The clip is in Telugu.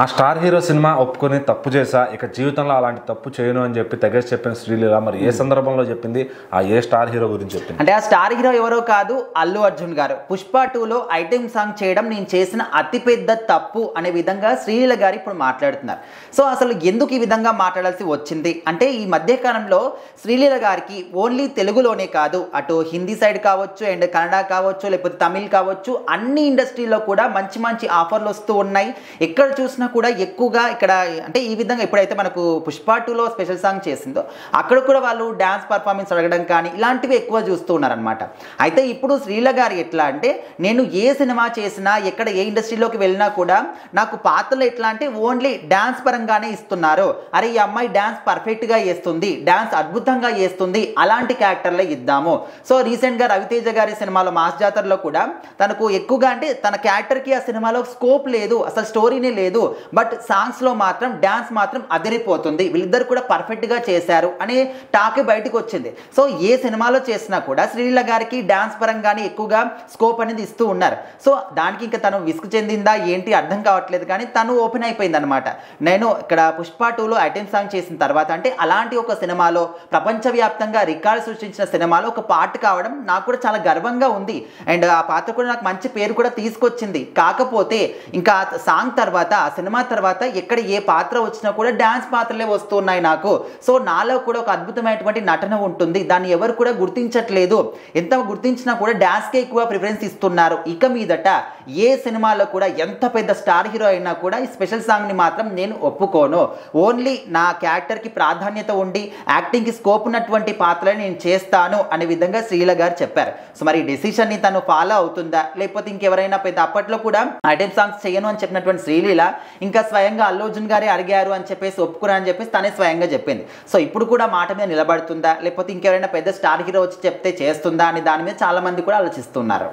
ఆ స్టార్ హీరో సినిమా ఒప్పుకొని తప్పు చేశా, ఇక జీవితంలో అలాంటి తప్పు చేయను అని చెప్పి తెగేసి చెప్పిన శ్రీలీల మరి ఏ సందర్భంలో చెప్పింది, ఆ ఏ స్టార్ హీరో గురించి చెప్పింది? అంటే ఆ స్టార్ హీరో ఎవరో కాదు, అల్లు అర్జున్ గారు. పుష్ప 2లో ఐటెం సాంగ్ చేయడం నేను చేసిన అతిపెద్ద తప్పు అనే విధంగా శ్రీలీల గారు ఇప్పుడు మాట్లాడుతున్నారు. సో అసలు ఎందుకు ఈ విధంగా మాట్లాడాల్సి వచ్చింది అంటే, ఈ మధ్యకాలంలో శ్రీలీల గారికి ఓన్లీ తెలుగులోనే కాదు, అటు హిందీ సైడ్ కావచ్చు, అండ్ కన్నడ కావచ్చు, లేకపోతే తమిళ్ కావచ్చు, అన్ని ఇండస్ట్రీలో కూడా మంచి మంచి ఆఫర్లు వస్తూ ఉన్నాయి. ఎక్కడ చూసినా కూడా ఎక్కువగా ఇక్కడ అంటే ఈ విధంగా ఎప్పుడైతే మనకు పుష్ప 2లో స్పెషల్ సాంగ్ చేసిందో అక్కడ కూడా వాళ్ళు డ్యాన్స్ పర్ఫార్మెన్స్ అడగడం కానీ ఇలాంటివి ఎక్కువ చూస్తూ ఉన్నారనమాట. అయితే ఇప్పుడు శ్రీలీల గారు ఎట్లా అంటే, నేను ఏ సినిమా చేసినా ఎక్కడ ఏ ఇండస్ట్రీలోకి వెళ్ళినా కూడా నాకు పాత్రలు ఎట్లా అంటే ఓన్లీ డ్యాన్స్ పరంగానే ఇస్తున్నారు. అరే ఈ అమ్మాయి డ్యాన్స్ పర్ఫెక్ట్గా చేస్తుంది, డ్యాన్స్ అద్భుతంగా చేస్తుంది, అలాంటి క్యారెక్టర్లే ఇద్దాము. సో రీసెంట్గా రవితేజ గారి సినిమాలో మాస్ జాతరలో కూడా తనకు ఎక్కువగా అంటే తన క్యారెక్టర్కి ఆ సినిమాలో స్కోప్ లేదు, అసలు స్టోరీనే లేదు, బట్ సాంగ్స్లో మాత్రం డ్యాన్స్ మాత్రం అదిరిపోతుంది, వీళ్ళిద్దరు కూడా పర్ఫెక్ట్గా చేశారు అనే టాక్ బయటకు వచ్చింది. సో ఏ సినిమాలో చేసినా కూడా శ్రీలీల గారికి డ్యాన్స్ పరంగానే ఎక్కువగా స్కోప్ అనేది ఇస్తూ ఉన్నారు. సో దానికి ఇంకా తను విసుగు చెందిందా ఏంటి అర్థం కావట్లేదు, కానీ తను ఓపెన్ అయిపోయింది అనమాట. నేను ఇక్కడ పుష్ప 2లో ఐటెం సాంగ్ చేసిన తర్వాత అంటే అలాంటి ఒక సినిమాలో ప్రపంచవ్యాప్తంగా రికార్డు సృష్టించిన సినిమాలో ఒక పార్ట్ కావడం నాకు కూడా చాలా గర్వంగా ఉంది. అండ్ ఆ పాత్ర కూడా నాకు మంచి పేరు కూడా తీసుకొచ్చింది. కాకపోతే ఇంకా సాంగ్ తర్వాత ఆ సినిమా తర్వాత ఎక్కడ ఏ పాత్ర వచ్చినా కూడా డ్యాన్స్ పాత్రలే వస్తున్నాయి నాకు. సో నాలో కూడా ఒక అద్భుతమైనటువంటి నటన ఉంటుంది, దాన్ని ఎవరు కూడా గుర్తించట్లేదు, ఎంత గుర్తించినా కూడా డ్యాన్స్కే ఎక్కువ ప్రిఫరెన్స్ ఇస్తున్నారు. ఇక మీదట ఏ సినిమాలో కూడా ఎంత పెద్ద స్టార్ హీరో అయినా కూడా ఈ స్పెషల్ సాంగ్ని మాత్రం నేను ఒప్పుకోను. ఓన్లీ నా క్యారెక్టర్కి ప్రాధాన్యత ఉండి యాక్టింగ్కి స్కోప్ ఉన్నటువంటి పాత్రలు నేను చేస్తాను అనే విధంగా శ్రీలీల గారు చెప్పారు. సో మరి ఈ డెసిషన్ని తను ఫాలో అవుతుందా, లేకపోతే ఇంకెవరైనా పెద్ద అప్పట్లో కూడా ఐటెం సాంగ్స్ చేయను అని చెప్పినటువంటి శ్రీలీల ఇంకా స్వయంగా అల్లు అర్జున్ గారే అడిగారు అని చెప్పేసి ఒప్పుకురా అని చెప్పేసి తనే స్వయంగా చెప్పింది. సో ఇప్పుడు కూడా మాట మీద నిలబడుతుందా, లేకపోతే ఇంకెవరైనా పెద్ద స్టార్ హీరో వచ్చి చెప్తే చేస్తుందా అని దాని మీద చాలా మంది కూడా ఆలోచిస్తున్నారు.